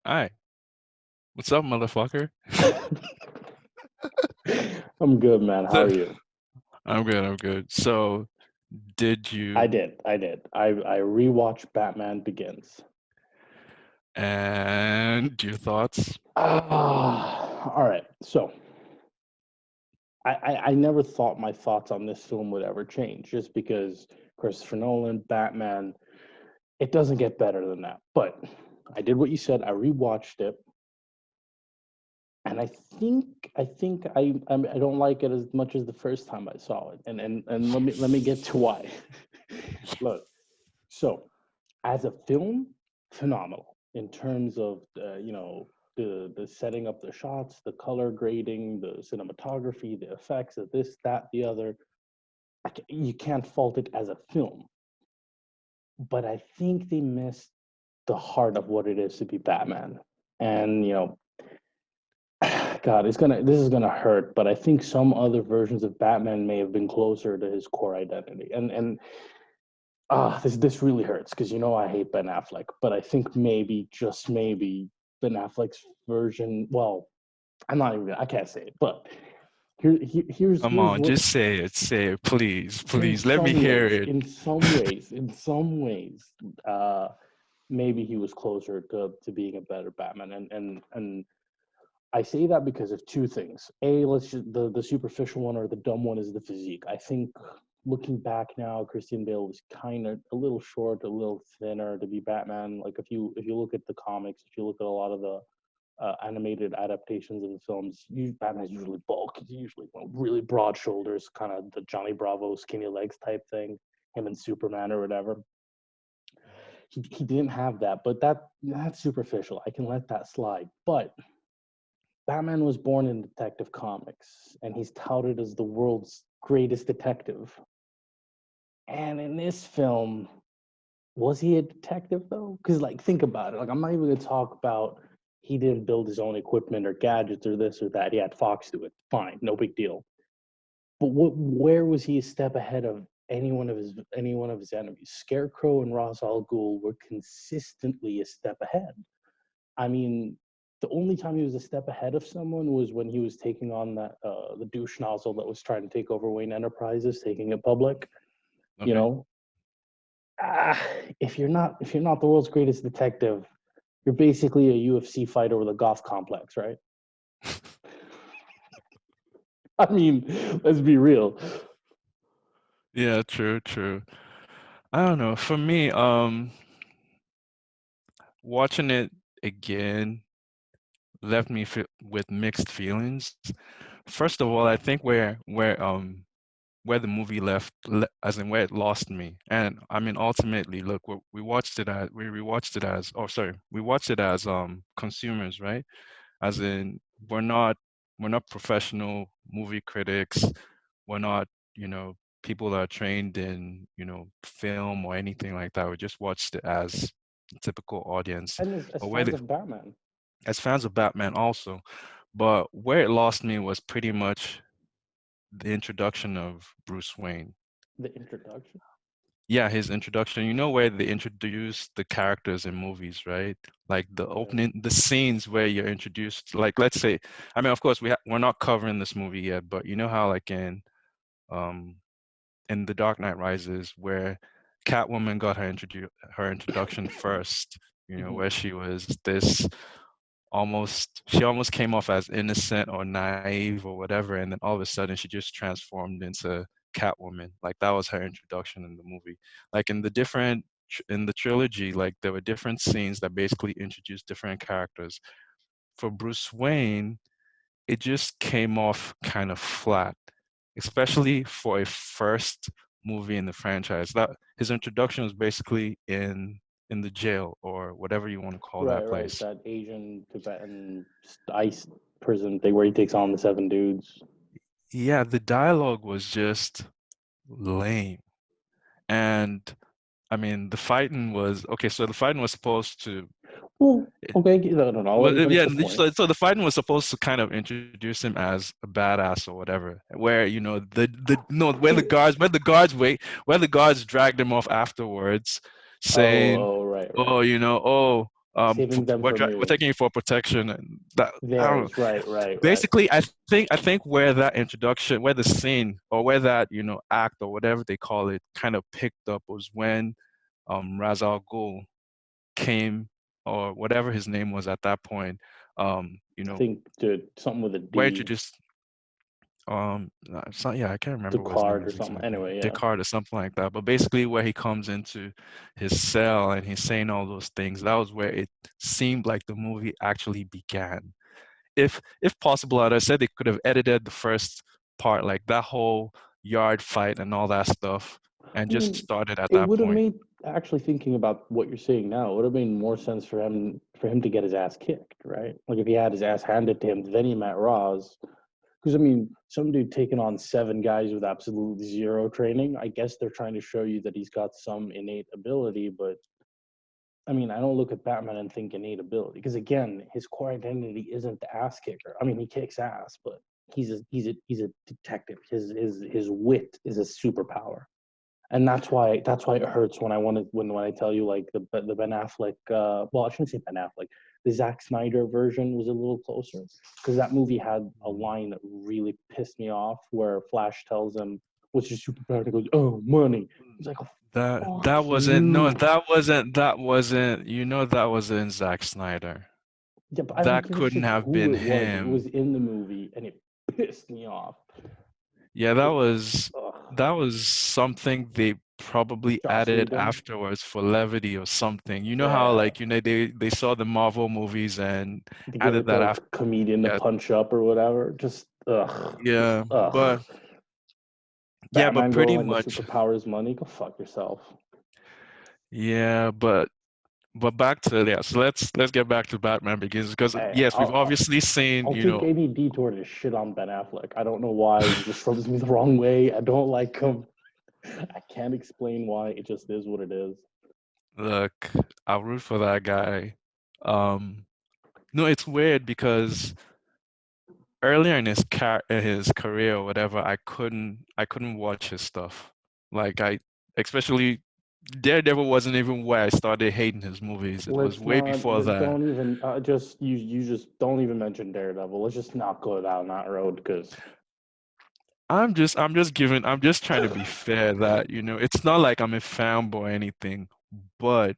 Hi, what's up, motherfucker? I'm good, man. How So, are you? I'm good, I'm good. So, did I you, did. I did. I rewatched Batman Begins. and your thoughts? All right. So I never thought my thoughts on this film would ever change, just because Christopher Nolan, Batman, it doesn't get better than that. But I did what you said. I rewatched it, and I don't like it as much as the first time I saw it. And let me get to why. Look, so as a film, phenomenal in terms of the setting up the shots, the color grading, the cinematography, the effects of this, that, the other. You can't fault it as a film, but I think they missed the heart of what it is to be Batman. And God, this is gonna hurt, but I think some other versions of Batman may have been closer to his core identity. And this really hurts because I hate Ben Affleck, but I think maybe, just maybe, Ben Affleck's version. Well, I can't say it, but Come here's on, what. just say it, please, In please, let me some hear ways, it. uh, maybe he was closer to being a better Batman, and I say that because of two things. A, let's just, the superficial one or the dumb one is the physique. I think looking back now, Christian Bale was kind of a little short, a little thinner to be Batman. Like if you look at the comics, if you look at a lot of the animated adaptations of the films, Batman's usually bulky. He's usually really broad shoulders, kind of the Johnny Bravo skinny legs type thing. Him and Superman or whatever. He didn't have that, but that's superficial. I can let that slide. But Batman was born in Detective Comics, and he's touted as the world's greatest detective. And in this film, was he a detective though? Because think about it. I'm not even gonna talk about he didn't build his own equipment or gadgets or this or that. He had Fox do it. Fine, no big deal. But where was he a step ahead of any one of his enemies? Scarecrow and Ra's al Ghul were consistently a step ahead. I mean, the only time he was a step ahead of someone was when he was taking on the douche nozzle that was trying to take over Wayne Enterprises, taking it public. You Okay. know, ah, if you're not the world's greatest detective, you're basically a UFC fighter with a golf complex, right? I mean, let's be real. Yeah, true, true. I don't know. For me, watching it again left me with mixed feelings. First of all, I think where the movie as in where it lost me. And I mean, ultimately, look, we watched it as consumers, right? As in, we're not we're not professional movie critics. We're not, you know, people that are trained in, film or anything like that. We just watched it as a typical audience. And as But where fans the, of Batman, as fans of Batman also, but where it lost me was pretty much the introduction of Bruce Wayne. the introduction. Yeah, his introduction. You know where they introduce the characters in movies, right? Like the Right. opening, the scenes where you're introduced. Like, let's say, I mean, of course, we're not covering this movie yet, but you know how, like um in The Dark Knight Rises, where Catwoman got her introduction first. You know, Mm-hmm. where she almost came off as innocent or naive or whatever, and then all of a sudden she just transformed into Catwoman. Like that was her introduction in the movie. Like in the trilogy, like there were different scenes that basically introduced different characters. For Bruce Wayne, it just came off kind of flat, especially for a first movie in the franchise. That his introduction was basically in the jail or whatever you want to call that Right, right. place. That Asian Tibetan ice prison thing where he takes on the seven dudes. Yeah, the dialogue was just lame. And I mean, the fighting was okay. So the fighting was supposed to, Well, it, okay, no, no, no. I'll let well, you finish yeah. the point. So the fighting was supposed to kind of introduce him as a badass or whatever. Where the no where the guards dragged him off afterwards, Oh, saying, oh, right, right. "Oh, Saving them from We're you. taking you for protection, and that I don't know. Theirs, right, right, right. Basically, I think where that introduction, where the scene or where that act or whatever they call it kind of picked up was when Ra's al Ghul came, or whatever his name was at that point. You I know, think dude, something with a where D, introduced it's not, yeah, I can't the remember what his name card or was something. exactly. Anyway, yeah. Descartes or something like that. But basically where he comes into his cell and he's saying all those things, that was where it seemed like the movie actually began. If possible, as I said, they could have edited the first part, like that whole yard fight and all that stuff, and I just mean, started at it that would have point. made actually thinking about what you're saying now. It would have made more sense for him to get his ass kicked, right? Like if he had his ass handed to him, then he met Roz. Because I mean, some dude taking on seven guys with absolutely zero training. I guess they're trying to show you that he's got some innate ability, but I mean, I don't look at Batman and think innate ability because again, his core identity isn't the ass kicker. I mean, he kicks ass, but he's a detective. His wit is a superpower, and that's why it hurts when I want to when I tell you like the Ben Affleck. Well, I shouldn't say Ben Affleck. The Zack Snyder version was a little closer because that movie had a Mm. line that really pissed me off, where Flash tells him, "What's your superpower?" And he goes, "Oh, money." He's like, That "Fuck that wasn't no, you." that wasn't that wasn't Zack Snyder. Yeah, but I don't That give a shit couldn't have who been it was. It was him. in the movie, and it pissed me off. Yeah, It, ugh. that was something they probably Joss added Whedon. afterwards for levity or something. You know how Yeah, like they saw the Marvel movies and to get added like that a after. comedian to Yeah, punch up or whatever. Just yeah, ugh. but Batman pretty girl and the much, superpower is money. Go fuck yourself. yeah, but back to yeah. So let's get back to Batman Begins because Hey, yes, we've obviously seen I'll take any detour to shit on Ben Affleck. I don't know why. He just rubs me the wrong way. I don't like him. I can't explain why. It just is what it is. look, I'll root for that guy. Um, no, it's weird because earlier in in his career or whatever, I couldn't watch his stuff. Like I especially Daredevil wasn't even where I started hating his movies. It was Let's way not. before that. Don't even. Just you. You just don't even mention Daredevil. Let's just not go down that road because I'm just trying to be fair that, it's not like I'm a fanboy or anything, but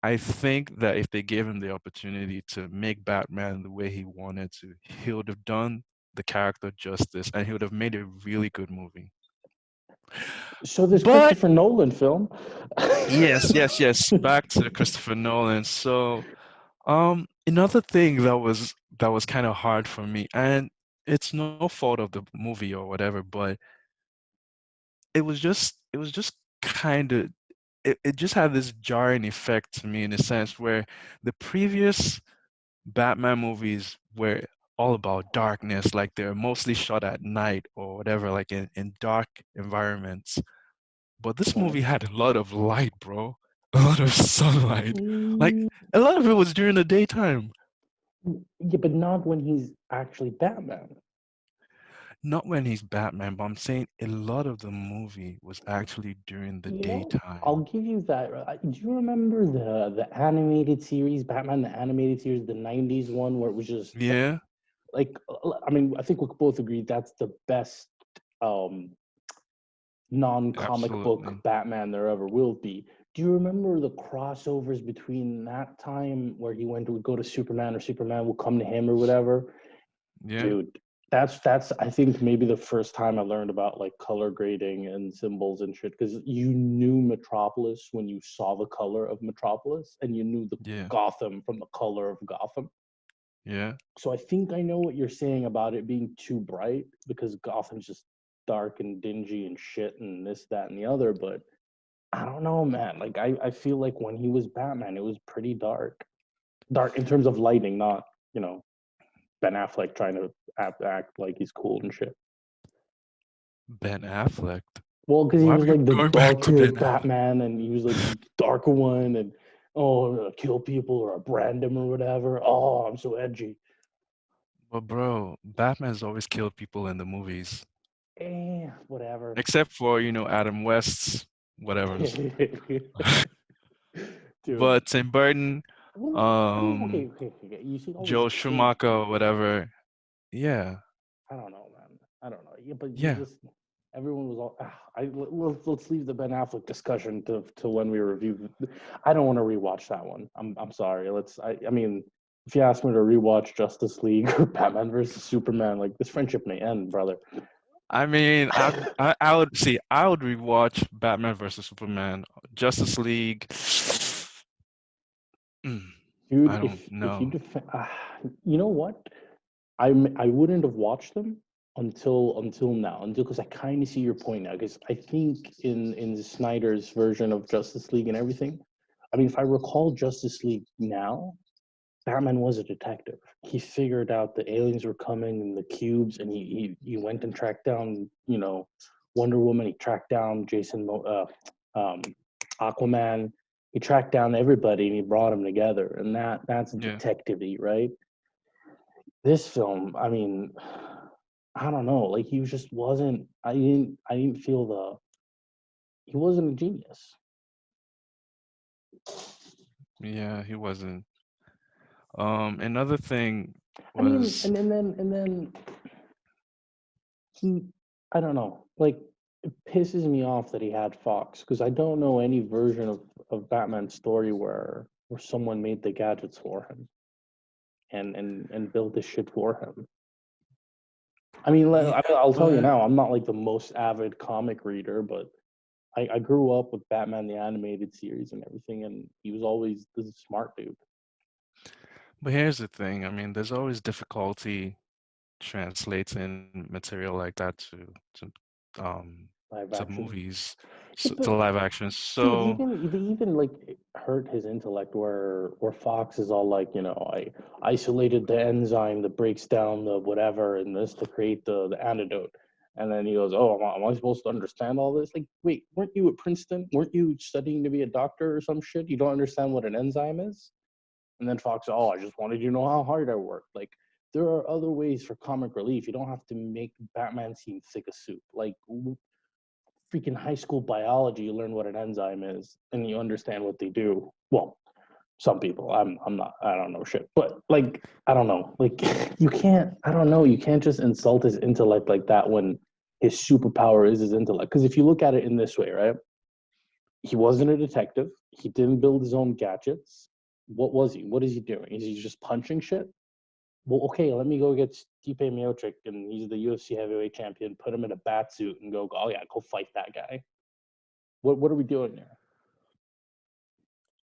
I think that if they gave him the opportunity to make Batman the way he wanted to, he would have done the character justice and he would have made a really good movie. so this But Christopher Nolan film. yes. Back to Christopher Nolan. So, another thing that was kind of hard for me, and it's no fault of the movie or whatever, but it was just kind of it just had this jarring effect to me in a sense where the previous Batman movies were all about darkness, like they're mostly shot at night or whatever, like in dark environments. But this movie had a lot of light, bro. A lot of sunlight. Like Mm, a lot of it was during the daytime. yeah, but not when he's actually Batman. Not when he's Batman, but I'm saying a lot of the movie was actually during the You know, I'll daytime. give you that. Do you remember the animated series, Batman, the animated series, the '90s one, where it was just Yeah, I mean, I think we could both agree that's the best um, non-comic book absolutely. Batman there ever will be. Do you remember the crossovers between that time where he went to go to Superman or Superman will come to him or whatever? Yeah, Dude, that's I think maybe the first time I learned about like color grading and symbols and shit because you knew Metropolis when you saw the color of Metropolis and you knew the yeah, Gotham from the color of Gotham. yeah. So I think I know what you're saying about it being too bright because Gotham's just dark and dingy and shit and this, that, and the other. But I don't know, man. Like I feel like when he was Batman, it was pretty dark. Dark in terms of lighting, not, you know, Ben Affleck trying to act like he's cool and shit. Ben Affleck. Well, because he Why are was we like the going back to darker Ben Affleck? Batman and he was like the darker one and kill people or brand them or whatever. Oh, I'm so edgy. But bro, Batman's always killed people in the movies, Whatever. except for, Adam West's whatever's. Dude, But Tim Burton. Well, I mean, um, okay. You see all these Joe crazy. Schumacher or whatever. Yeah, I don't know, man. I don't know. Yeah, but you yeah. just everyone was all. Let's leave the Ben Affleck discussion to when we review. I don't want to rewatch that one. I'm sorry. I mean, if you ask me to rewatch Justice League or Batman versus Superman, like this friendship may end, brother. I mean, I would see. I would rewatch Batman versus Superman, Justice League. Mm, I Dude, don't if you know. defend, you know what? I wouldn't have watched them until now, until because I kind of see your point now. Because I think in Snyder's version of Justice League and everything, I mean, if I recall Justice League now, Batman was a detective. He figured out the aliens were coming and the cubes, and he went and tracked down, Wonder Woman. He tracked down um, Aquaman. He tracked down everybody and he brought them together, and that's Yeah, detective-y, right? This film, I mean, I don't know. Like he just wasn't. I didn't feel the. He wasn't a genius. yeah, he wasn't. Another thing I mean, was, and then he. I don't know. Like it pisses me off that he had Fox because I don't know any version of Batman's story where someone made the gadgets for him and built this shit for him. I mean, yeah, I'll tell you but now, I'm not like the most avid comic reader, but I grew up with Batman the animated series and everything, and he was always this smart dude. but here's the thing. I mean, there's always difficulty translating material like that um Live to action. movies, Yeah, so, to but live action. dude, So even they even like hurt his intellect where Fox is all like, I isolated the enzyme that breaks down the whatever and this to create the antidote. And then he goes, "Oh, am I supposed to understand all this?" Like, wait, weren't you at Princeton? Weren't you studying to be a doctor or some shit? You don't understand what an enzyme is? And then Fox, "Oh, I just wanted you to know how hard I worked." Like, there are other ways for comic relief. You don't have to make Batman seem thick as soup. Like, freaking high school biology, you learn what an enzyme is and you understand what they do. Well, some people. I'm not. I don't know shit. But like, I don't know. Like, you can't. I don't know. You can't just insult his intellect like that when his superpower is his intellect. Because if you look at it in this way, right? He wasn't a detective. He didn't build his own gadgets. What was he? What is he doing? Is he just punching shit? Well, okay, let me go get Stipe Miocic, and he's the UFC heavyweight champion. Put him in a bat suit and go. Oh yeah, go fight that guy. What are we doing there?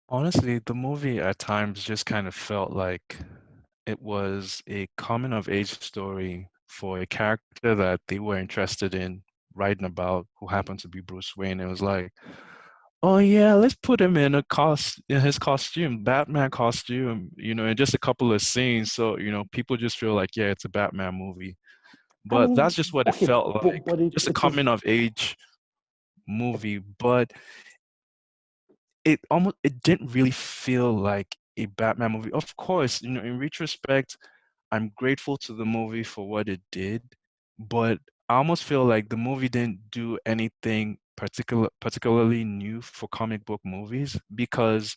honestly, the movie at times just kind of felt like it was a coming of age story for a character that they were interested in writing about, who happened to be Bruce Wayne. It was like, oh yeah, let's put him in in his costume, Batman costume, in just a couple of scenes. So, people just feel like, yeah, it's a Batman movie. I But mean, that's just what it okay, felt like. but it's Just a it's a coming of age movie. But it didn't really feel like a Batman movie. Of course, in retrospect, I'm grateful to the movie for what it did, but I almost feel like the movie didn't do anything particularly new for comic book movies because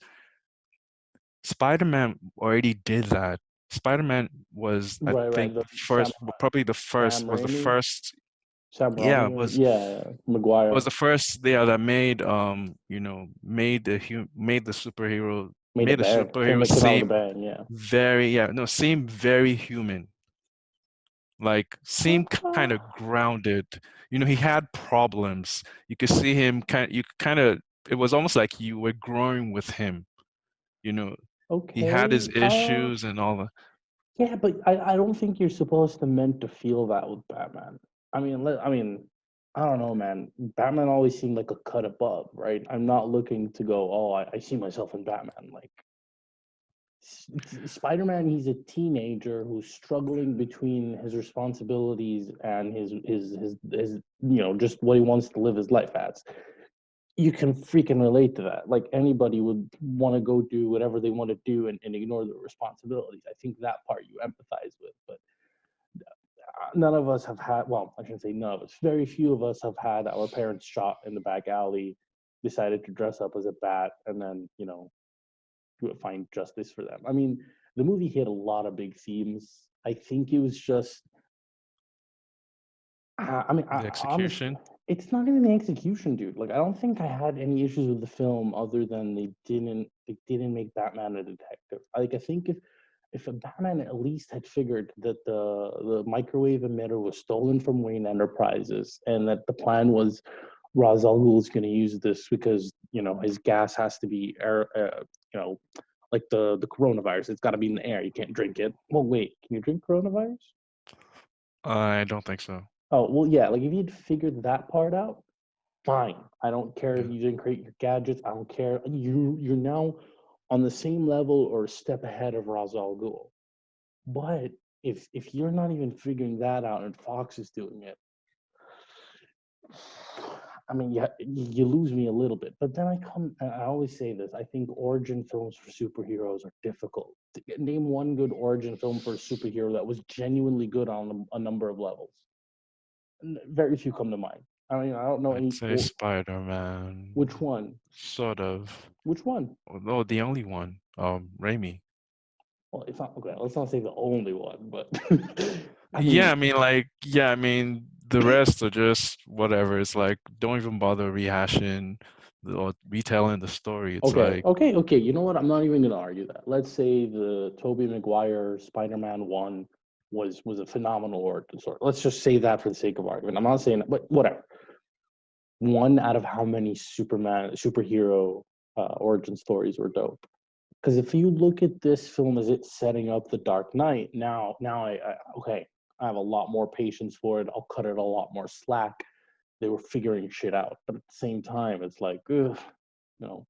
Spider-Man already did that. Spider-Man was, I right. think, The Sam probably Sam was the Raimi, first, Sam yeah, Raimi, yeah, was Maguire the first, yeah, that made made a made the bang. superhero Came out with a seem bang. Yeah. very, yeah, no, seem very human, like seem kind of grounded. He had problems. You could see him kind of, it was almost like you were growing with him. You know, he had his Okay. issues and all that. Yeah, but I don't think you're supposed to meant to feel that with Batman. I mean, I don't know, man. Batman always seemed like a cut above, right? I'm not looking to go, oh, I see myself in Batman. Like Spider-Man, he's a teenager who's struggling between his responsibilities and his just what he wants to live his life as. You can freaking relate to that. Like anybody would want to go do whatever they want to do and ignore their responsibilities. I think that part you empathize with, but none of us have had, well, I shouldn't say none of us, very few of us have had our parents shot in the back alley, decided to dress up as a bat, and then, find justice for them. I mean, the movie hit a lot of big themes. I think it was just I mean, The honestly, execution. it's not even the execution, dude. Like, I don't think I had any issues with the film other than they didn't make Batman a detective. Like, I think if a Batman at least had figured that the microwave emitter was stolen from Wayne Enterprises and that the plan was Ra's al Ghul is going to use this because his gas has to be air, you know, like the coronavirus. It's got to be in the air. You can't drink it. Well, wait, can you drink coronavirus? I don't think so. Oh, well, yeah, like if you'd figured that part out, fine. I don't care if Yeah. you didn't create your gadgets. I don't care. You're now on the same level or a step ahead of Ra's al Ghul. But if you're not even figuring that out and Fox is doing it, I mean, you lose me a little bit. But then I always say this. I think origin films for superheroes are difficult. Name one good origin film for a superhero that was genuinely good on a number of levels. Very few come to mind. I mean, I don't know I'd any. say Spider-Man, Which one? sort of. Which one? No, the only one. Raimi. Well, it's not okay. Let's not say the only one, but I Yeah, I mean, mean, like, yeah, I mean, the rest are just whatever. It's like, don't even bother rehashing or retelling the story. It's okay, like, okay, okay. You know what? I'm not even gonna argue that. Let's say the Tobey Maguire Spider-Man one was a phenomenal origin story. Let's just say that for the sake of argument. I'm not saying that, but whatever. One out of how many superhero origin stories were dope? Because if you look at this film as it's setting up the Dark Knight, now okay, I have a lot more patience for it. I'll cut it a lot more slack. They were figuring shit out, but at the same time, it's like, ugh, you know,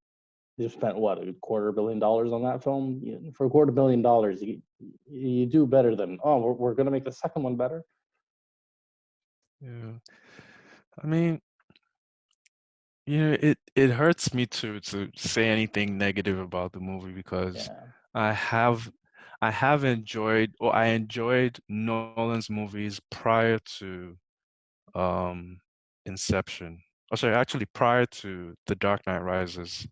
they spent what $250 million on that film. For $250 million, you do better than we're gonna make the second one better. yeah. I mean, it hurts me to say anything negative about the movie because Yeah. I have I have enjoyed or I enjoyed Nolan's movies prior to um Inception. Oh, sorry, actually prior to The Dark Knight Rises.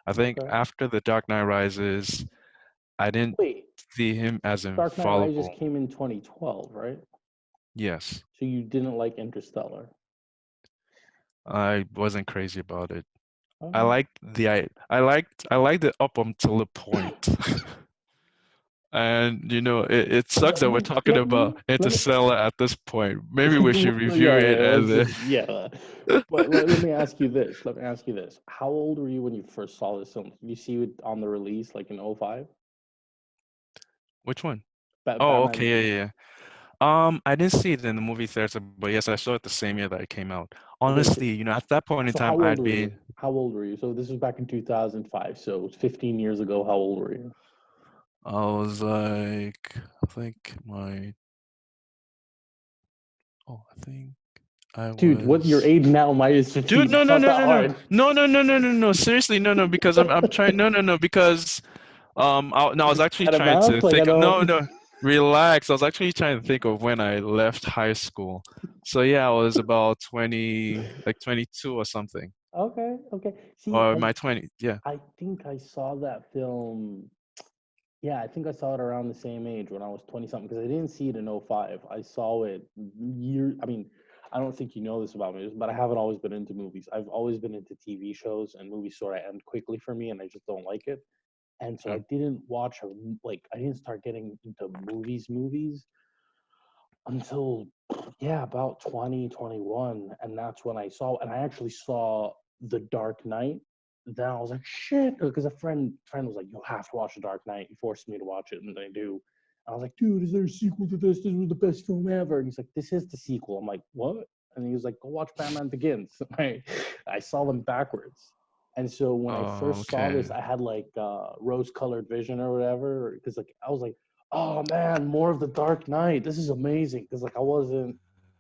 I think Okay. after The Dark Knight Rises, I didn't Wait, see him as Dark Knight Rises infallible. came in 2012, right? Yes, So you didn't like Interstellar. I wasn't crazy about it. Okay. I liked it up until the point. And it sucks that we're talking about Let me Interstellar at this point. Maybe we should review yeah, it yeah, let's and just but let me ask you this. Let me ask you this. How old were you when you first saw this film? Did you see it on the release like in '05? which one? Oh, Batman. okay, yeah, yeah. I didn't see it in the movie theater, but yes, I saw it the same year that it came out. Okay, Honestly, at that point in so time, how old I'd were you? been, How old were you? So this was back in 2005. So it's 15 years ago. How old were you? I was like, I think I think I Dude, what your was. age now minus Dude, 15? no, It's no, not no, that no, no, hard. no, no, no, no, no, no. Seriously, no, no, because I'm trying. No, no, no, because no, I was actually At a trying to math, like I think. No, don't. no, relax. I was actually trying to think of when I left high school. So yeah, I was about 20, like 22 or something, Okay, okay. See, or my 20. Yeah. I think I saw that film. Yeah, I think I saw it around the same age when I was 20 something because I didn't see it in '05. I saw it I mean, I don't think you know this about me, but I haven't always been into movies. I've always been into TV shows and movies sort of end quickly for me and I just don't like it. And so Yeah. I didn't I didn't start getting into movies until yeah, about 2021 and that's when I actually saw The Dark Knight. Then I was like, shit, because a friend was like, you have to watch The Dark Knight. He forced me to watch it, and I do. I was like, dude, is there a sequel to this? This was the best film ever. And he's like, this is the sequel. I'm like, what? And he was like, go watch Batman Begins. I saw them backwards. And so when I Oh, first saw this, okay. I had like rose-colored vision or whatever, because like I was like, oh man, more of the Dark Knight. This is amazing. Because like I was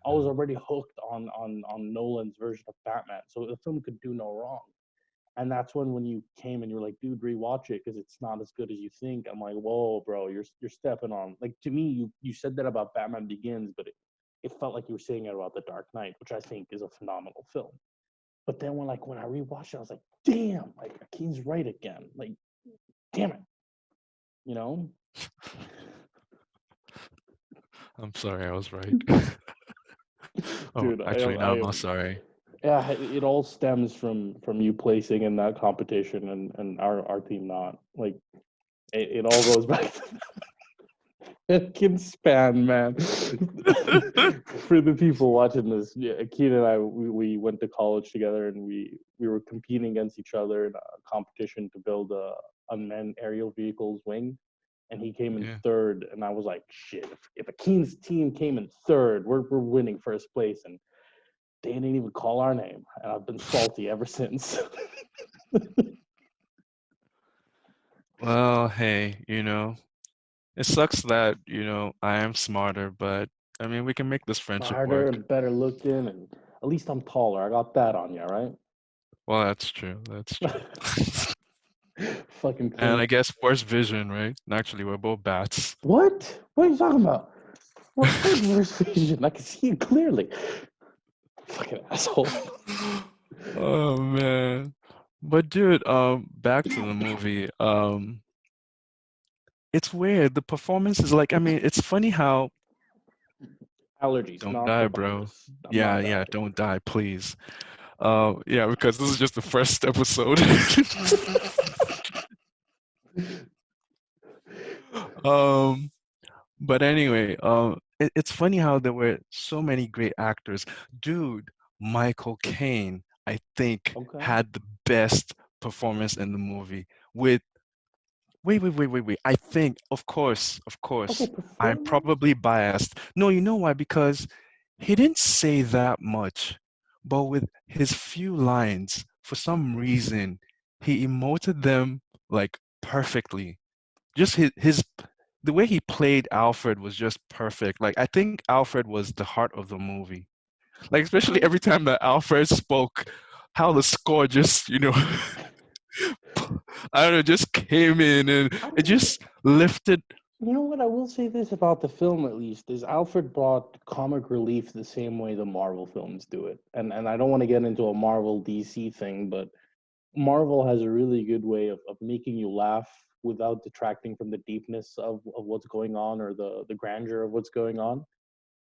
already hooked on Nolan's version of Batman, so the film could do no wrong. And that's when you came and you're like, dude, rewatch it because it's not as good as you think. I'm like, whoa, bro, you're stepping on. Like to me, you said that about Batman Begins, but it felt like you were saying it about The Dark Knight, which I think is a phenomenal film. But then when I rewatched it, I was like, damn, like Akeen's right again. Like Damn it, you know, I'm sorry, I was right. Oh, dude. actually, no, I I'm not am. sorry. Yeah, it all stems from you placing in that competition and our team not. Like it all goes back to fucking span, man. For the people watching this, yeah, Keen and I, we went to college together, and we were competing against each other in a competition to build a unmanned aerial vehicles wing, and he came in Yeah. third, and I was like, shit, if Akeen's team came in third, we're winning first place, and they didn't even call our name, and I've been salty ever since. Well, hey, it sucks that, I am smarter, but I mean, we can make this friendship Smarter work. and better looking, and at least I'm taller. I got that on you, right? Well, that's true. That's true. Fucking And clean. I guess worst vision, right? Actually, we're both bats. What? What are you talking about? What reverse vision? I can see it clearly. Fucking asshole. Oh man. But dude, back to the movie. It's weird. The performance is like, I mean, it's funny how Allergies, don't not the die, bro. virus. My Yeah, yeah, bad. don't die, please. Yeah, because this is just the first episode. Um, but anyway, it's funny how there were so many great actors. Dude, Michael Caine, I think, Okay. had the best performance in the movie. With wait. I think, of Okay, course, I'm performance? probably biased. No, you know why? Because he didn't say that much, but with his few lines, for some reason, he emoted them like perfectly. Just his the way he played Alfred was just perfect. Like I think Alfred was the heart of the movie. Like especially Okay. every time that Alfred spoke, how the score just, I don't know, just came in and I it mean, just lifted. you know what? I will say this about the film, at least, is Alfred brought comic relief the same way the Marvel films do it. And I don't want to get into a Marvel DC thing, but Marvel has a really good way of making you laugh without detracting from the deepness of what's going on or the grandeur of what's going on.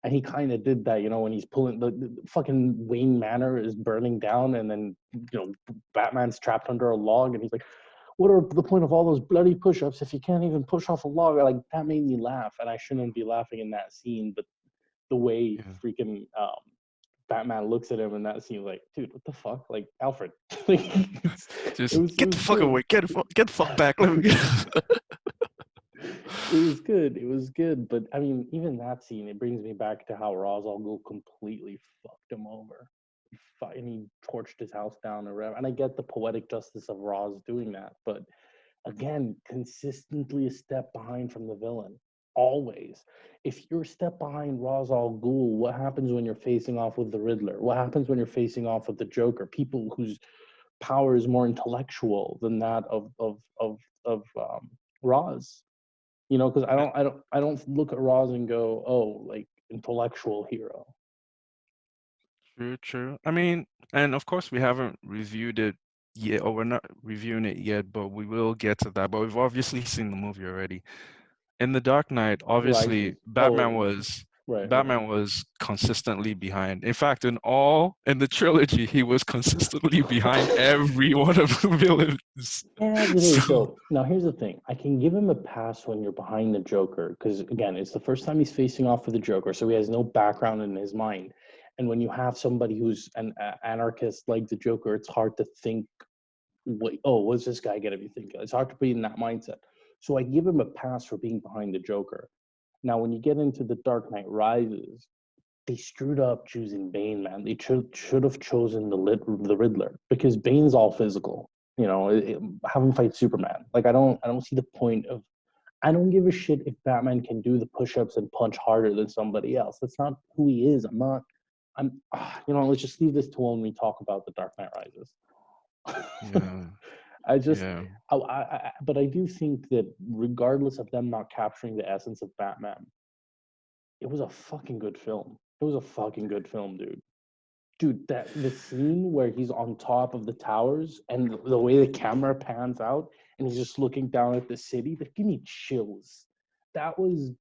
And he kind of did that, when he's pulling the fucking Wayne Manor is burning down, and then Batman's trapped under a log, and he's like, "What are the point of all those bloody push-ups if you can't even push off a log?" Like that made me laugh, and I shouldn't be laughing in that scene, but the way Yeah, freaking Batman looks at him in that scene, like, dude, what the fuck? Like, Alfred. Like, it just was it get the was fuck good. away, get the fuck back. Let me get. It was good. It was good. But I mean, even that scene, it brings me back to how Ra's al Ghul completely fucked him over. And he torched his house down or whatever. And I get the poetic justice of Ra's doing that, but again, consistently a step behind from the villain. Always. If you're a step behind Ra's al Ghul, what happens when you're facing off with the Riddler? What happens when you're facing off with the Joker? People whose power is more intellectual than that of Ra's. Because I don't look at Ra's and go, oh, like intellectual hero. True, true. I mean, and of course we haven't reviewed it yet, or we're not reviewing it yet, but we will get to that. But we've obviously seen the movie already. In The Dark Knight, obviously Rises. Batman Oh, was right, right. Batman was consistently behind. In fact, in the trilogy, he was consistently behind every one of the villains. As it is, So though. Now, here's the thing. I can give him a pass when you're behind the Joker, because, again, it's the first time he's facing off with the Joker, so he has no background in his mind. And when you have somebody who's an anarchist like the Joker, it's hard to think, what's this guy going to be thinking? It's hard to be in that mindset. So I give him a pass for being behind the Joker. Now, when you get into The Dark Knight Rises, they screwed up choosing Bane, man. They should have chosen the Riddler, because Bane's all physical. Have him fight Superman. Like I don't see the point of. I don't give a shit if Batman can do the push-ups and punch harder than somebody else. That's not who he is. I'm not. Let's just leave this to when we talk about the Dark Knight Rises. yeah, I just, yeah, but I do think that regardless of them not capturing the essence of Batman, it was a fucking good film. It was a fucking good film, dude. dude, that the scene where he's on top of the towers and the way the camera pans out and he's just looking down at the city, that give me chills. That was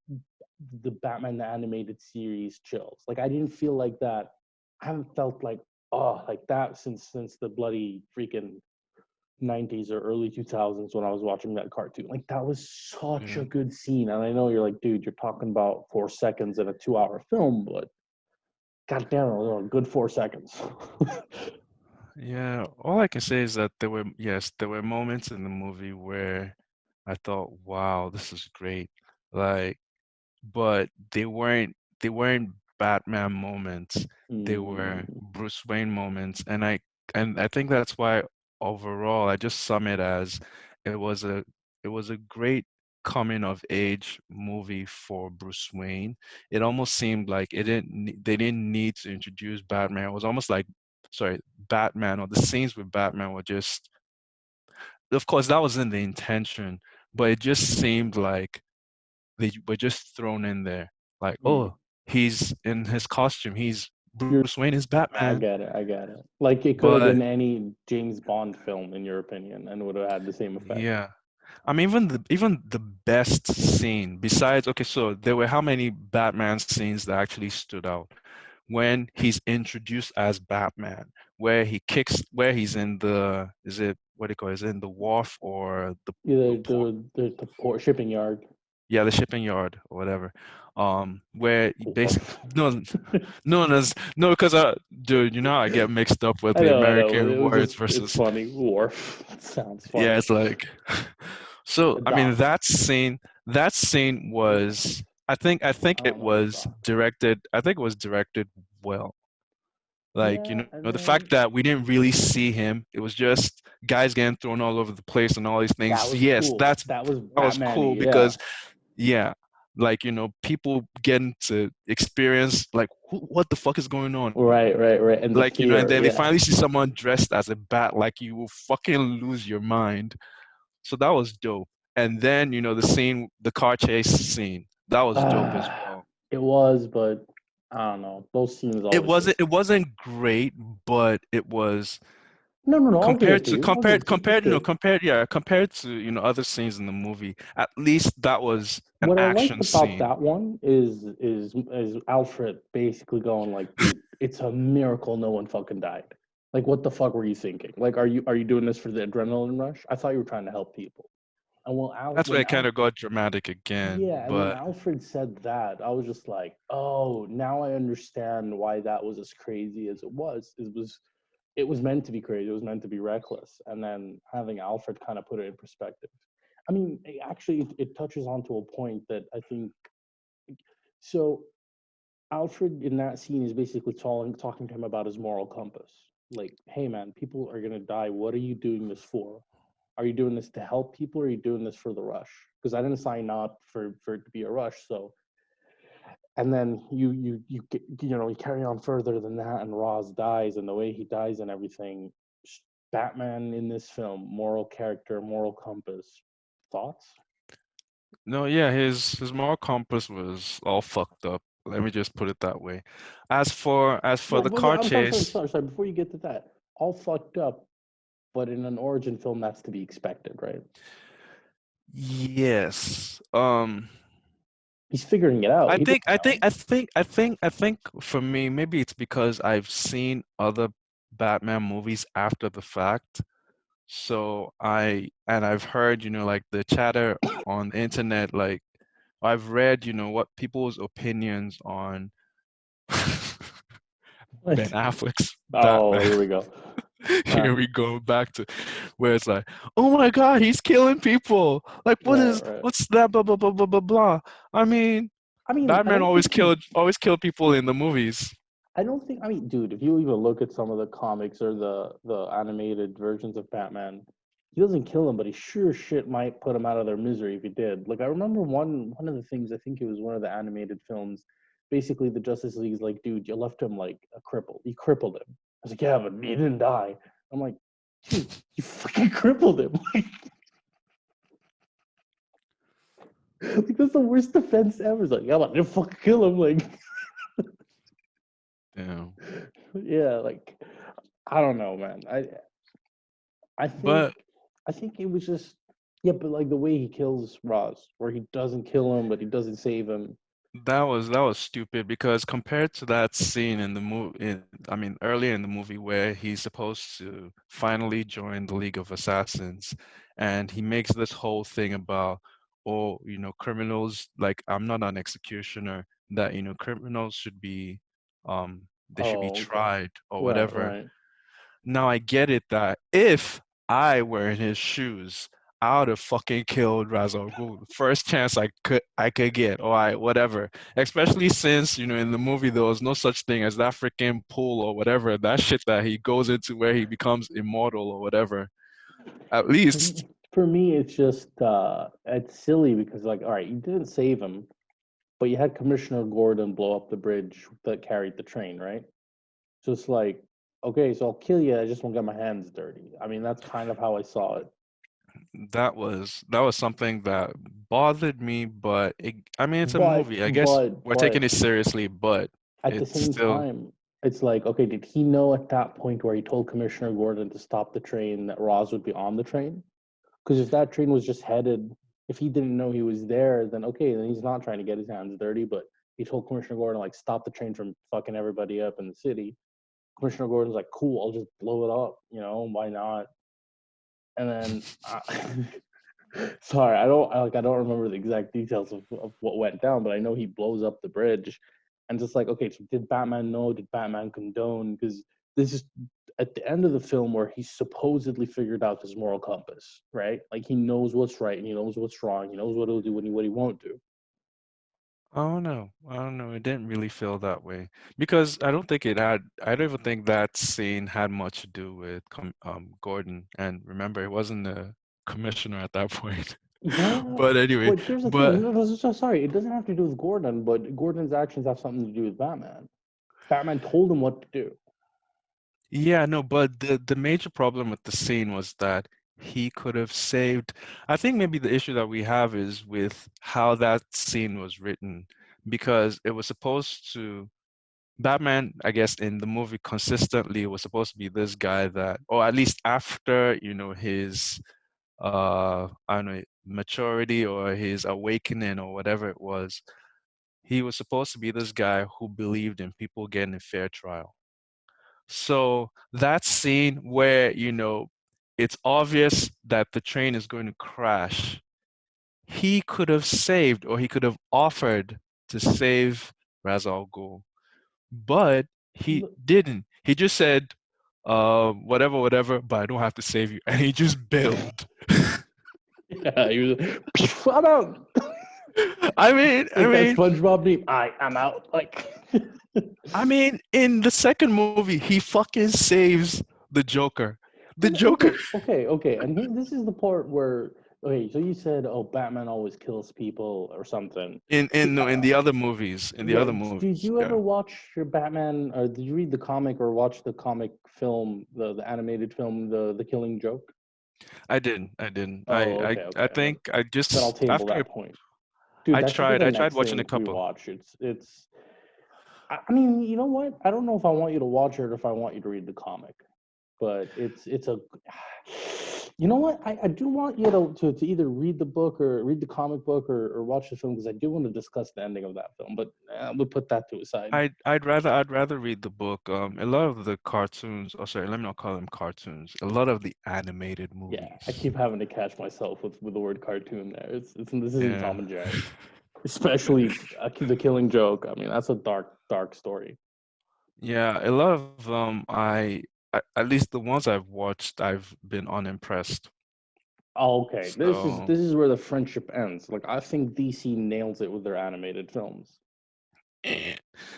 the Batman the animated series chills. Like I didn't feel like that. I haven't felt like like that since the bloody freaking 90s or early 2000s when I was watching that cartoon. Like that was such Yeah. a good scene. And I know you're like, dude, you're talking about 4 seconds in a 2 hour film, but God damn it, it was a good 4 seconds. Yeah, all I can say is that there were moments in the movie where I thought, wow, this is great. Like, but they weren't Batman moments. They were Mm, Bruce Wayne moments, and I think that's why overall I just sum it as it was a it was a great coming of age movie for Bruce Wayne. It almost seemed like they didn't need to introduce Batman. It was almost like, sorry, Batman, or the scenes with Batman were just, of course that wasn't the intention, but it just seemed like they were just thrown in there. Like, mm. oh, he's in his costume. He's Bruce You're, Wayne is Batman. I get it. I get it. Like it could have But been any James Bond film, in your opinion, and would have had the same effect. yeah, I mean, even the best scene besides, okay, so there were how many Batman scenes that actually stood out? When he's introduced as Batman, where he's in the, is it, what do you call it? Is it in the wharf or the Either port? the port shipping yard. Yeah, the shipping yard or whatever. Where he basically, Wharf. no, no, no, because dude, you know how I get mixed up with the I know, but American it was words just it's versus, funny. Wharf. It sounds yeah, funny. it's like, so The I mean dock. that scene was, I think I it don't know the was dock. directed, I think it was directed well. Like, Yeah, the and fact then that we didn't really see him, it was just guys getting thrown all over the place and all these that things. was Yes, cool. That was that was Batman-y, cool yeah. because, yeah, like, people getting to experience, like, what the fuck is going on? Right, right, right. And the Like, and fear, then they yeah. finally see someone dressed as a bat, like, you will fucking lose your mind. So that was dope. And then, the car chase scene, that was dope as Uh, well. it was, but I don't know. Those scenes It always wasn't just it wasn't great, but it was no, no, no. I'll give it compared to to you. I'll give it to you. It's good. compared to, other scenes in the movie, at least that was an What I liked action about scene. that one is Alfred basically going like, dude, it's a miracle no one fucking died. Like, what the fuck were you thinking? Like, are you doing this for the adrenaline rush? I thought you were trying to help people. And That's where it kind of got dramatic again. yeah, and when But Alfred said that, I was just like, oh, now I understand why that was as crazy as it was. It was meant to be crazy. It was meant to be reckless. And then having Alfred kind of put it in perspective. I mean, actually, it touches onto a point that I think. So Alfred in that scene is basically talking to him about his moral compass. Like, hey man, people are gonna die. What are you doing this for? Are you doing this to help people, or are you doing this for the rush? Because I didn't sign up for it to be a rush. So, and then you carry on further than that, and Roz dies, and the way he dies and everything. Batman in this film, moral character, moral compass. Thoughts? no, yeah, his moral compass was all fucked up. Let me just put it that way. As for Well, the but car I'm sorry, sorry, chase, sorry, sorry. Before you get to that, all fucked up, but in an origin film, that's to be expected, right? yes. He's figuring it out. I He doesn't think I think know. I think I think I think for me, maybe it's because I've seen other Batman movies after the fact. So I've heard, like the chatter on the internet, like I've read, what people's opinions on Ben What? Affleck's Oh, Batman. here we go. Uh, Here we go back to where it's like, oh my God, he's killing people. Like, right, right. what's that? Blah blah blah blah blah blah. I mean, I mean, I Batman don't think he. always killed people in the movies. I don't think. I mean, dude, if you even look at some of the comics or the animated versions of Batman, he doesn't kill them, but he sure shit might put them out of their misery if he did. Like I remember one of the things. I think it was one of the animated films. Basically, the Justice League is like, dude, you left him like a cripple. You crippled him. I was like, yeah, but he didn't die. I'm like, dude, you fucking crippled him. Like that's the worst defense ever. It's like, yeah, but I didn't fucking kill him. Like, Damn. Yeah, like I don't know, man. I think But I think it was just yeah, but like the way he kills Roz, where he doesn't kill him, but he doesn't save him. that was stupid because compared to that scene in the movie, I mean, earlier in the movie where he's supposed to finally join the League of Assassins, and he makes this whole thing about, oh, criminals, like I'm not an executioner, that criminals should be, they should be Oh, okay. tried or Right, whatever. right. Now I get it that if I were in his shoes, I would have fucking killed Ra's al Ghul the first chance I could get, or I whatever. Especially since, in the movie there was no such thing as that freaking pool or whatever, that shit that he goes into where he becomes immortal or whatever. At least For me, it's silly because like, all right, you didn't save him, but you had Commissioner Gordon blow up the bridge that carried the train, right? So it's like, okay, so I'll kill you. I just won't get my hands dirty. I mean, that's kind of how I saw it. that was something that bothered me, but I mean it's a But movie. I guess but we're taking but it seriously, but at the it's same still. time, it's like, okay, did he know at that point where he told Commissioner Gordon to stop the train that Roz would be on the train? Because if that train was just headed, if he didn't know he was there, then okay, then he's not trying to get his hands dirty. But he told Commissioner Gordon like stop the train from fucking everybody up in the city. Commissioner Gordon's like, cool, I'll just blow it up. Why not? And then, sorry, I don't remember the exact details of what went down, but I know he blows up the bridge, and just like, okay, so did Batman know? Did Batman condone? Because this is at the end of the film where he supposedly figured out his moral compass, right? Like he knows what's right and he knows what's wrong. He knows what he'll do and what he won't do. I don't know. I don't know. It didn't really feel that way because I don't think it had. I don't even think that scene had much to do with Gordon. And remember, he wasn't the commissioner at that point. Yeah, But anyway, but here's the thing. but No, no, sorry, it doesn't have to do with Gordon, but Gordon's actions have something to do with Batman. Batman told him what to do. yeah, no. But the major problem with the scene was that he could have saved. I think maybe the issue that we have is with how that scene was written because it was supposed to. Batman, I guess, in the movie consistently was supposed to be this guy that, or at least after, his I don't know, maturity or his awakening or whatever it was, he was supposed to be this guy who believed in people getting a fair trial. So that scene where, it's obvious that the train is going to crash, he could have saved or he could have offered to save Ra's al Ghul, but he didn't. He just said, whatever, whatever, but I don't have to save you. And he just bailed. Yeah, he was. I'm out. I mean, I Like that mean, SpongeBob meme. I'm out. Like. I mean, in the second movie, he fucking saves the Joker. The Joker Okay, okay, okay. And here, this is the part where okay. So you said, "Oh, Batman always kills people" or something. in in no, in the other movies, Yeah. Did you yeah. ever watch your Batman, or did you read the comic or watch the comic film, the animated film, the Killing Joke? I didn't. Oh, I okay, I okay. think I Then I'll just table after that point, dude. I That should be tried the I tried next watching a thing we couple. watch. It's. I mean, you know what? I don't know if I want you to watch it or if I want you to read the comic. But it's a you know what I do want you to either read the book or read the comic book or watch the film because I do want to discuss the ending of that film, but we'll put that to a side. I'd rather read the book. A lot of the cartoons, oh sorry, let me not call them cartoons. A lot of the animated Yeah, I movies. keep having to catch myself with the word cartoon there. It's this isn't Yeah. Tom and Jerry, especially the Killing Joke. I mean, that's a dark story. Yeah, a lot of them at least the ones I've watched, I've been unimpressed. Oh, okay, So this is where the friendship ends. Like I think DC nails it with their animated films. eh.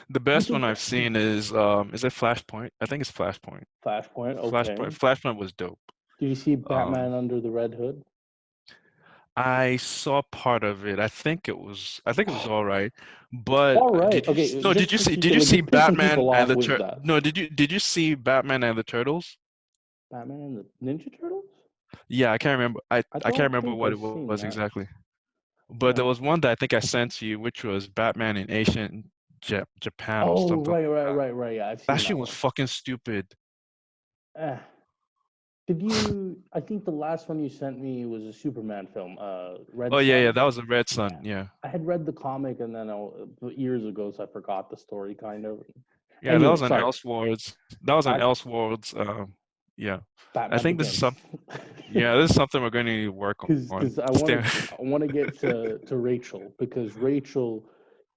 The Which best is one I've seen is it Flashpoint? I think it's Flashpoint. Flashpoint. Flashpoint Okay, Flashpoint was dope. did you see Um Batman Under the Red Hood? I saw part of it. I think it was all right. But All right. did you Okay. no, Just did you for see people, did you like see you're pissing Batman people and off the with Tur that. No, did you see Batman and the Turtles? Batman and the Ninja Turtles. Yeah, I can't remember. I I I can't don't remember think what I've it was seen that. exactly. But there Uh, was one that I think I sent to you, which was Batman in ancient. Japan or Oh, something right, like right, that. right, right. Yeah, I've That seen shit that was one. fucking stupid. Eh. Did you? I think the last one you sent me was a Superman film, Oh Red yeah, yeah, Sun. that was a Red Yeah, Sun. Yeah, I had read the comic and then years ago, so I forgot the story kind of. yeah, that Anyway, was an sorry. Elseworlds. That was an Back Elseworlds. Yeah, I Batman think this is Begins. some. Yeah, this is something we're going to work on. Because I want to get to Rachel, because Rachel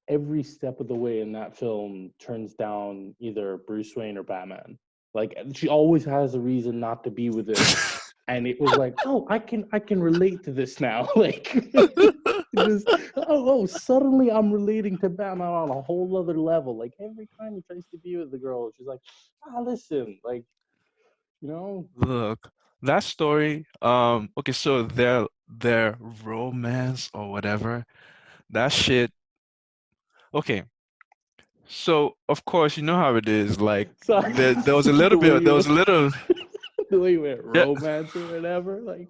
every step of the way in that film turns down either Bruce Wayne or Batman. Like she always has a reason not to be with him, and it was like, oh, I can relate to this now. Like, just suddenly I'm relating to Batman on a whole other level. Like every time he tries to be with the girl, she's like, listen, like you know, Look, that story. Okay, so their romance or whatever. That shit. Okay, so of course you know how it is. Like sorry, there was a little the way bit. There you was a little. the way you went Yeah, romance or whatever, like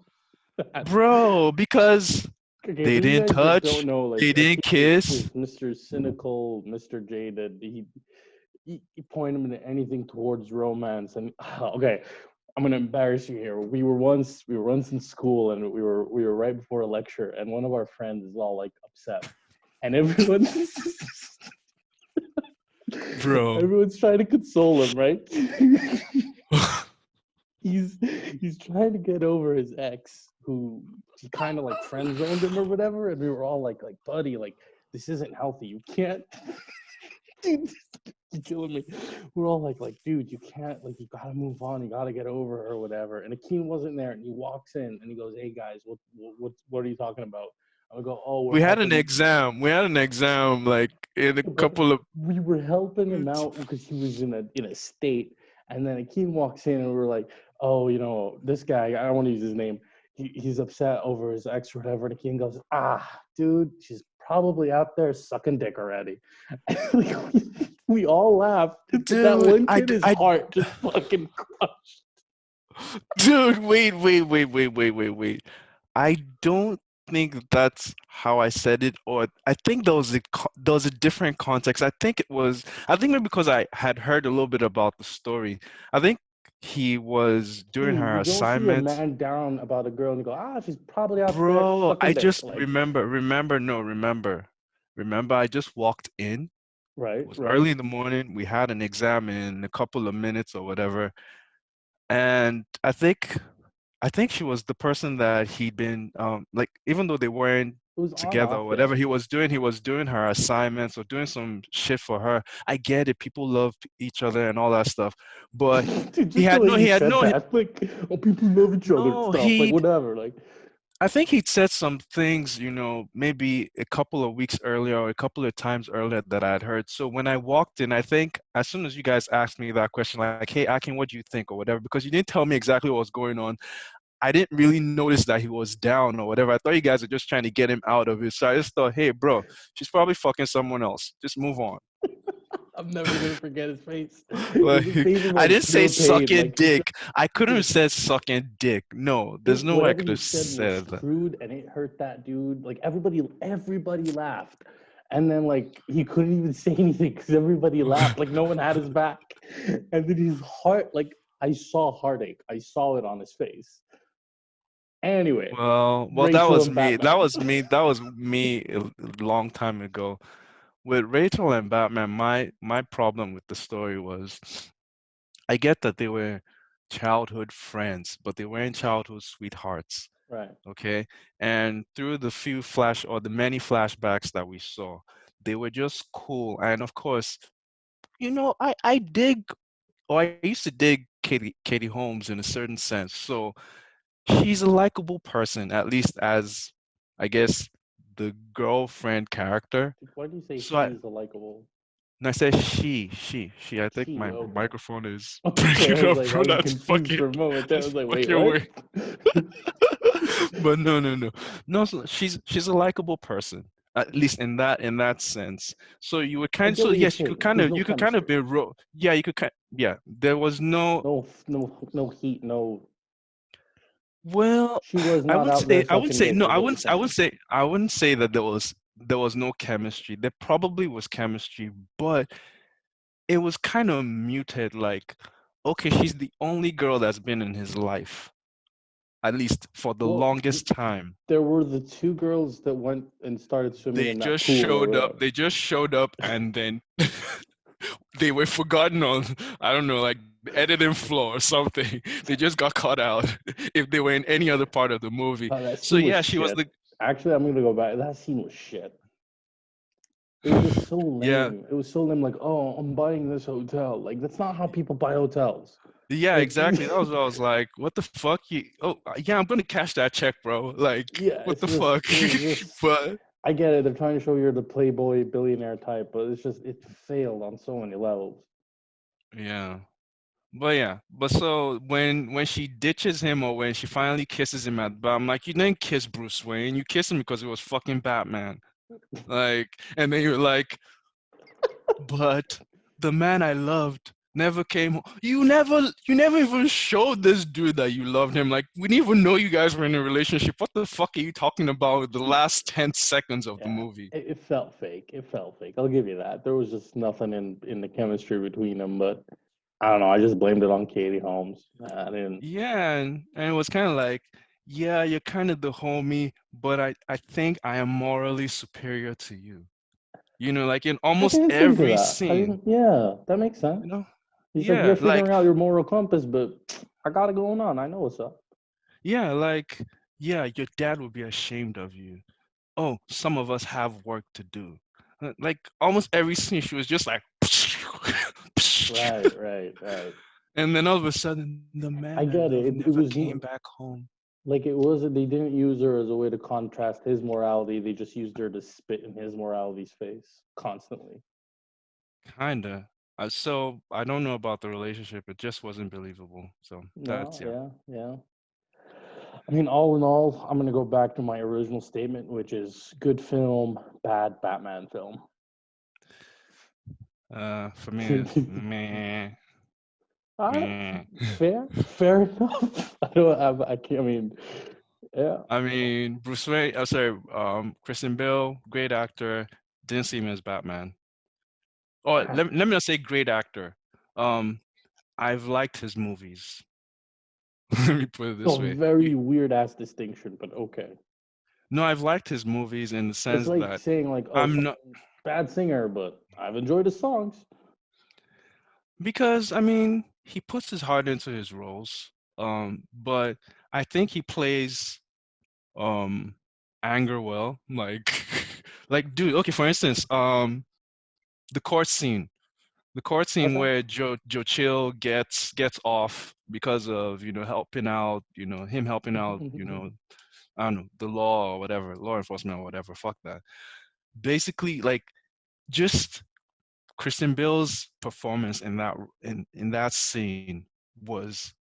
that. bro, because Okay, they for you didn't guys that don't touch, know, they like didn't Akeem kiss. is Mr. Cynical, Mr. Jaded. He point him into anything towards romance, and okay, I'm gonna embarrass you here. We were once in school, and we were right before a lecture, and one of our friends is all like upset, and everyone Bro. everyone's trying to console him, right? he's he's trying to get over his ex who he kind of like friend zoned him or whatever, and we were all like buddy, like this isn't healthy, you can't. Dude, you're killing me. We're all like dude, you can't, like you gotta move on, you gotta get over her or whatever. And Akeem wasn't there, and he walks in and he goes, hey guys, what are you talking about? And we go, oh, we're We had an helping. exam. We had an exam like in a But couple of we were helping him out because he was in a state. And then Akeem walks in and we were like, oh, this guy, I don't want to use his name. He's upset over his ex or whatever. And Akeem goes, dude, she's probably out there sucking dick already. we all laughed. But that dude, one kid, his heart just fucking crushed. dude, wait. I don't think that's how I said it, or I think there was a different context. I think maybe because I had heard a little bit about the story. I think he was doing Dude, her you don't see a assignments. man down about a girl and you go, she's probably out there Bro, sucking I dick. just Like, remember, I just walked in. right, It was right. early in the morning. We had an exam in a couple of minutes or whatever. And I think she was the person that he'd been like, even though they weren't It was on together off, or yeah. whatever he was doing her assignments or doing some shit for her. I get it. People love each other and all that stuff. But Dude, he just the had way no you he had said no that, like, oh, people love each other and no stuff, like, he whatever, like, I think he'd said some things, maybe a couple of weeks earlier or a couple of times earlier that I'd heard. So when I walked in, I think as soon as you guys asked me that question, like, hey, Akin, what do you think or whatever, because you didn't tell me exactly what was going on, I didn't really notice that he was down or whatever. I thought you guys were just trying to get him out of it. So I just thought, hey, bro, she's probably fucking someone else. Just move on. I'm never gonna forget his face. Like, His face of I like didn't say pure pain. sucking Like dick. I he couldn't could have have, said sucking dick. No, there's no way I whatever could he have said was said that. crude, and it hurt that dude. Like everybody laughed, and then like he couldn't even say anything because everybody laughed. Like no one had his back, and then his heart, like I saw heartache. I saw it on his face. Anyway, Well, that Rachel was and me. Batman. That was me a long time ago. With Rachel and Batman, my problem with the story was I get that they were childhood friends, but they weren't childhood sweethearts. Right. Okay. And through the few flash or the many flashbacks that we saw, they were just cool. And of course, I dig or I used to dig Katie Holmes in a certain sense. So she's a likable person, at least as I guess the girlfriend character. Why do you say So she's a likable? I say she. I think She, my okay. microphone is Okay, I breaking was up, like, I bro. was confused for a moment. I That's was like, wait, fucking what? weird. But no. So she's a likable person, at least in that sense. So you would I kind get so what you're yes, you could saying. kind There's of no you could kind of chemistry. be yeah, you could yeah. There was no No heat. No, well, she was I not wouldn't out there say I wouldn't sucking say dick, no, is what you're saying. I wouldn't say that there was there was no chemistry. There probably was chemistry, but it was kind of muted. Like, okay, she's the only girl that's been in his life, at least for the Well, longest time. there were the two girls that went and started swimming They in that just pool, though, showed up. right? They just showed up, and then they were forgotten on, I don't know, like the editing floor or something. They just got caught out if they were in any other part of the movie. That So scene was yeah, she was shit. the Actually, I'm gonna go back. That scene was shit. It was just so yeah, lame. It was so lame. Like, oh, I'm buying this hotel. Like, that's not how people buy hotels. yeah, Like, exactly. That was what I was like, what the fuck? You oh yeah, I'm gonna cash that check, bro. Like, yeah, what it's the just, fuck? it was just. But I get it. They're trying to show you're the playboy billionaire type, but it's just it failed on so many levels. yeah. But yeah, but so when she ditches him or when she finally kisses him at, but I'm like, you didn't kiss Bruce Wayne, you kissed him because it was fucking Batman. Like, and then you're like, but the man I loved never came home. You never even showed this dude that you loved him. Like, we didn't even know you guys were in a relationship. What the fuck are you talking about with the last 10 seconds of the Yeah, movie? it felt fake. It felt fake. I'll give you that. There was just nothing in the chemistry between them. But I don't know. I just blamed it on Katie Holmes. I didn't. Yeah, and it was kind of like, yeah, you're kind of the homie, but I think I am morally superior to you. Like in I almost didn't think of every that. I scene, didn't. Yeah, that makes you sense. know? He's like, you're Yeah, like figuring out your moral compass, but I got it going on. I know what's up. yeah, like yeah, your dad would be ashamed of you. Oh, some of us have work to do. Like almost every scene she was just like Right, right, right. and then all of a sudden the man I I love get it. never It was came back home. like it wasn't. They didn't use her as a way to contrast his morality. They just used her to spit in his morality's face constantly. Kinda. So I don't know about the relationship. It just wasn't believable. So that's No, yeah. yeah, yeah. I mean, all in all, I'm gonna go back to my original statement, which is good film, bad Batman film. For me, it's meh, uh, meh. fair enough. I don't have. I can't. I mean, yeah. I mean, Bruce Wayne. I'm sorry. Christian Bale, great actor. Didn't see him as Batman. Or let me not say great actor. Um, I've liked his movies. Let me put it A this way. very weird ass distinction, but okay. No, I've liked his movies in the It's sense like that saying like, oh, I'm not someone's bad singer, but I've enjoyed his songs. because I mean he puts his heart into his roles. But I think he plays um anger well. Like like dude, okay, for instance, the court scene. The court scene Okay. where Joe Chill gets off because of, helping out, him helping out, I don't know, the law or whatever, law enforcement or whatever, fuck that. Basically, like just Kristen Bale's performance in that scene was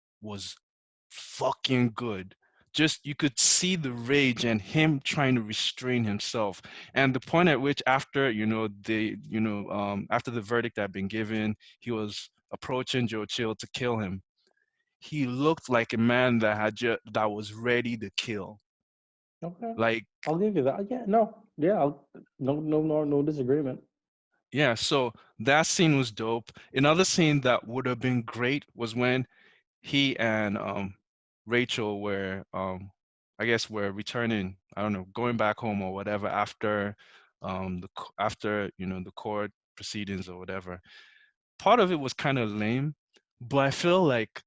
fucking good. Just you could see the rage and him trying to restrain himself, and the point at which after after the verdict had been given, he was approaching Joe Chill to kill him. He looked like a man that was ready to kill. Okay. Like I'll give you that. Yeah. No. Yeah. No disagreement. yeah, so that scene was dope. Another scene that would have been great was when he and Rachel were I guess were returning, I don't know, going back home or whatever after after the court proceedings or whatever. Part of it was kind of lame, but I feel like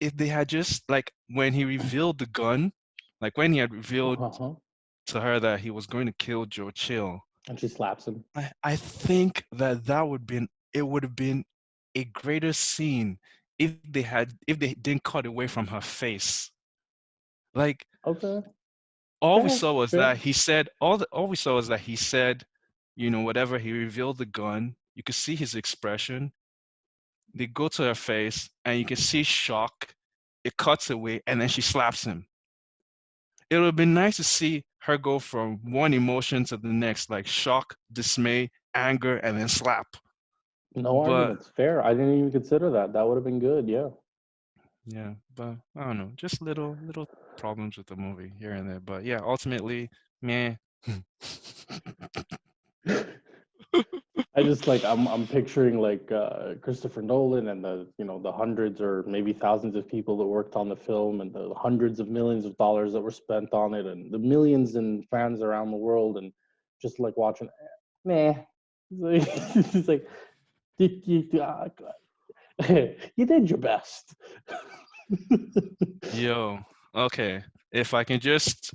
if they had just like when he revealed the gun, like when he had revealed Uh huh. to her that he was going to kill Joe Chill, And she slaps him. I think that would have been a greater scene if they didn't cut away from her face. Like Okay. all we Fair. saw was Fair. that he said all we saw was that he said, whatever, he revealed the gun. You could see his expression. They go to her face and you can see shock. It cuts away and then she slaps him. It would have been nice to see her go from one emotion to the next, like shock, dismay, anger, and then slap. No But arguments. Fair. I didn't even consider that. That would have been good. Yeah. yeah, but I don't know, just little problems with the movie here and there. But yeah, ultimately, meh. I just like I'm picturing like Christopher Nolan and the the hundreds or maybe thousands of people that worked on the film and the hundreds of millions of dollars that were spent on it and the millions and fans around the world and just like watching, meh. It's like you did your best. Yo, okay. If I can just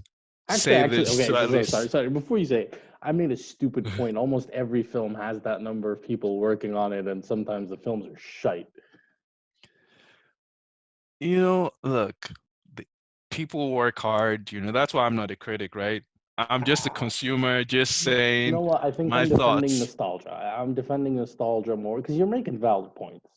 say Actually, this okay. to at Sorry, least. sorry. Before you say it, I made a stupid point. Almost every film has that number of people working on it, and sometimes the films are shite. Look, the, people work hard. That's why I'm not a critic, right? I'm just a consumer, just You saying know what? I think my I'm defending thoughts. nostalgia. I'm defending nostalgia more because you're making valid points.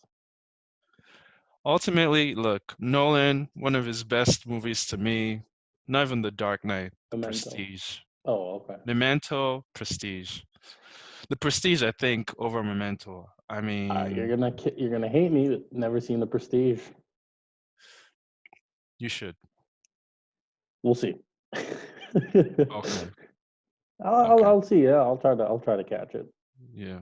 Ultimately, look, Nolan, one of his best movies to me, not even The Dark Knight, The Memento. Prestige. Oh, okay. Memento, Prestige. The Prestige, I think, over Memento. I You're mean, you're gonna hate me. But never seen The Prestige. you should. We'll see. Okay, okay, I'll see. Yeah, I'll try to catch it. yeah.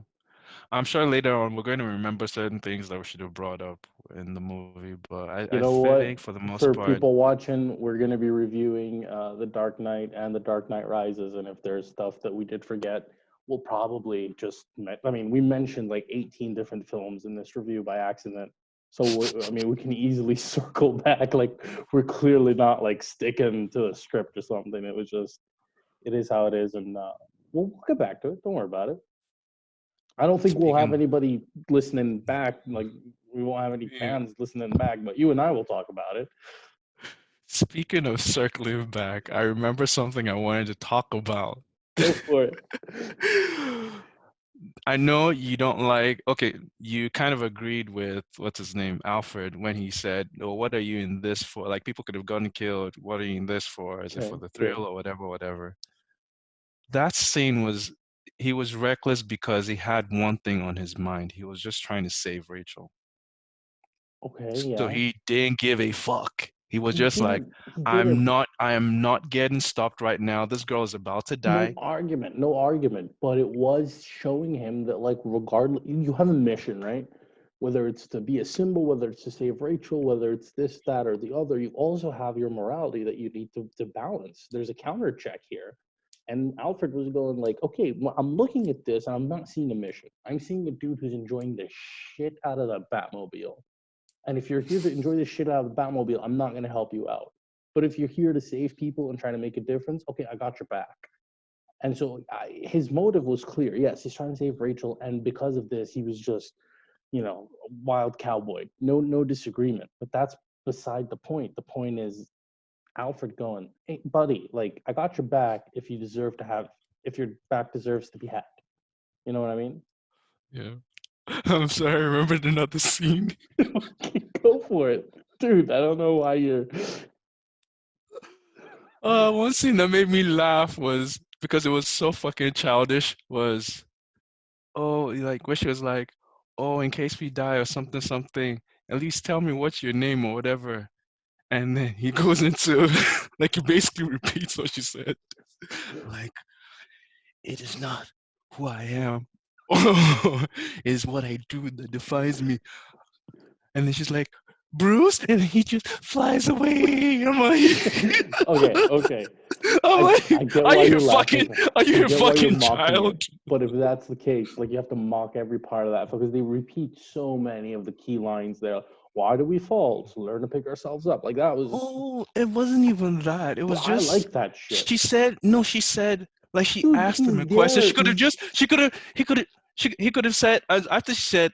I'm sure later on we're going to remember certain things that we should have brought up in the movie, but I You know think for what? the most For part, people watching, we're going to be reviewing The Dark Knight and The Dark Knight Rises. And if there's stuff that we did forget, we'll probably just, I mean, we mentioned like 18 different films in this review by accident. So, I mean, we can easily circle back. Like, we're clearly not like sticking to a script or something. It was just, it is how it is. And we'll get back to it. Don't worry about it. I don't think we'll have speaking, anybody listening back. Like, we won't have any yeah, fans listening back, but you and I will talk about it. speaking of circling back, I remember something I wanted to talk about. Go for it. I know you don't like, okay, you kind of agreed with what's his name, Alfred, when he said, "Oh, what are you in this for?" Like people could have gotten killed. What are you in this for? Is it for Okay, the yeah. thrill or whatever, whatever? That scene was, he was reckless because he had one thing on his mind. He was just trying to save Rachel. Okay, So yeah. he didn't give a fuck. He was He just like, didn't. He did it. I am not getting stopped right now. This girl is about to No die. argument. No argument. But it was showing him that, like, regardless, you have a mission, right? Whether it's to be a symbol, whether it's to save Rachel, whether it's this, that, or the other, you also have your morality that you need to balance. There's a counter check here. And Alfred was going like, okay, well, I'm looking at this and I'm not seeing a mission. I'm seeing a dude who's enjoying the shit out of the Batmobile. And if you're here to enjoy the shit out of the Batmobile, I'm not going to help you out. But if you're here to save people and try to make a difference, okay, I got your back. And so his motive was clear. Yes, he's trying to save Rachel, and because of this, he was just, a wild cowboy. No disagreement. But that's beside the point. The point is Alfred going, "Hey, buddy, like I got your back. If your back deserves to be had." You know what I mean? Yeah. I'm sorry, I remembered another scene. Go for it, dude. I don't know why you're. One scene that made me laugh was because it was so fucking childish was, oh, like where she was like, oh, in case we die or something, something, at least tell me what's your name or whatever. And then he goes into like he basically repeats what she said. Like, it is not who I am. It is what I do that defines me. And then she's like, Bruce, and then he just flies away. I'm like, Okay, okay. I'm I like, get why you're laughing. are I you a get why you're fucking mocking child? it. But if that's the case, like you have to mock every part of that because they repeat so many of the key lines there. Why do we fall? To learn to pick ourselves up. Like that was. Oh, it wasn't even that. It But was I just, like that shit, she said, no, she said, like she dude. asked him He's a question. there. He's He could have said, after she said,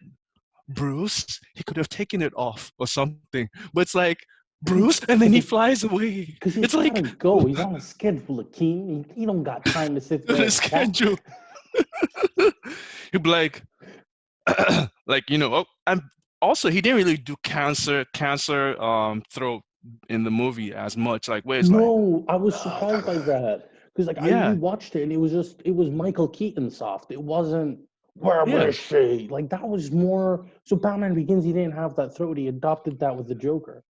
Bruce, he could have taken it off or something. But it's like, Bruce, and then he flies away. because he's It's gotta like, go. He's on a schedule, Akeem. He don't got time to sit on there a and chat. schedule. He'd be like, oh, and also he didn't really do cancer throat in the movie as much. Like where it's like, No, I was surprised by that because like I yeah, rewatched it and it was Michael Keaton soft. It wasn't where yeah, was she? Like that was more. So Batman Begins, he didn't have that throat. He adopted that with the Joker.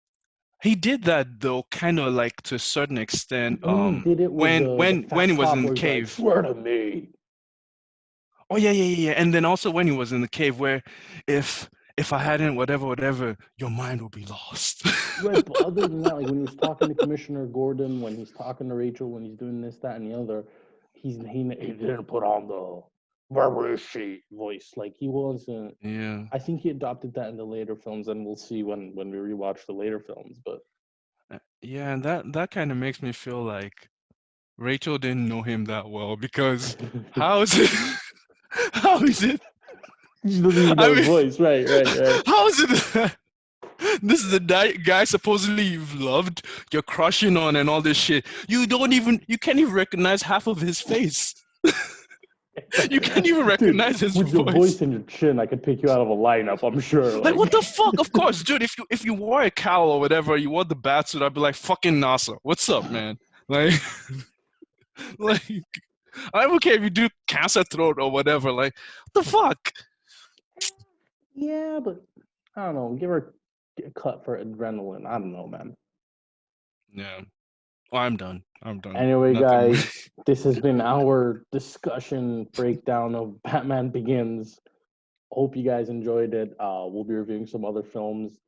he did that though, kind of like to a certain extent. When he did it with When the he fat was cop in the where he's like, cave. "Swear to me." Oh yeah, yeah, yeah, yeah. And then also when he was in the cave, where if if I hadn't whatever, your mind will be lost. Right, but other than that, like when he's talking to Commissioner Gordon, when he's talking to Rachel, when he's doing this, that, and the other, he didn't put on the where is she voice. Like he wasn't. Yeah. I think he adopted that in the later films, and we'll see when we rewatch the later films. But Yeah, and that kind of makes me feel like Rachel didn't know him that well because how is it how is it she doesn't even I know his mean voice. Right, right, right. how is it this is the guy supposedly you've loved, you're crushing on and all this shit. You can't even recognize half of his face. You can't even Dude, recognize his with your voice. voice and your chin, I could pick you out of a lineup. I'm sure. Like Like, what the fuck? Of course, dude. If you wore a cowl or whatever, you wore the bat suit, I'd be like, fucking NASA. What's up, man? Like, like I don't care if you do cancer throat or whatever. Like, what the fuck? yeah, but I don't know. Give her a cut for adrenaline. I don't know, man. Yeah. Oh, I'm done. I'm done. Anyway, Nothing more. guys, this has been our discussion breakdown of Batman Begins. Hope you guys enjoyed it. We'll be reviewing some other films.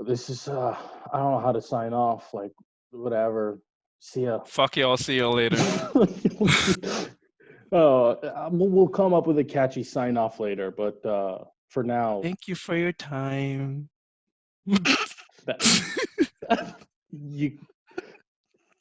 This is I don't know how to sign off. Like whatever. See ya. Fuck y'all. See y'all later. We'll come up with a catchy sign off later, but for now, Thank you for your time. that, you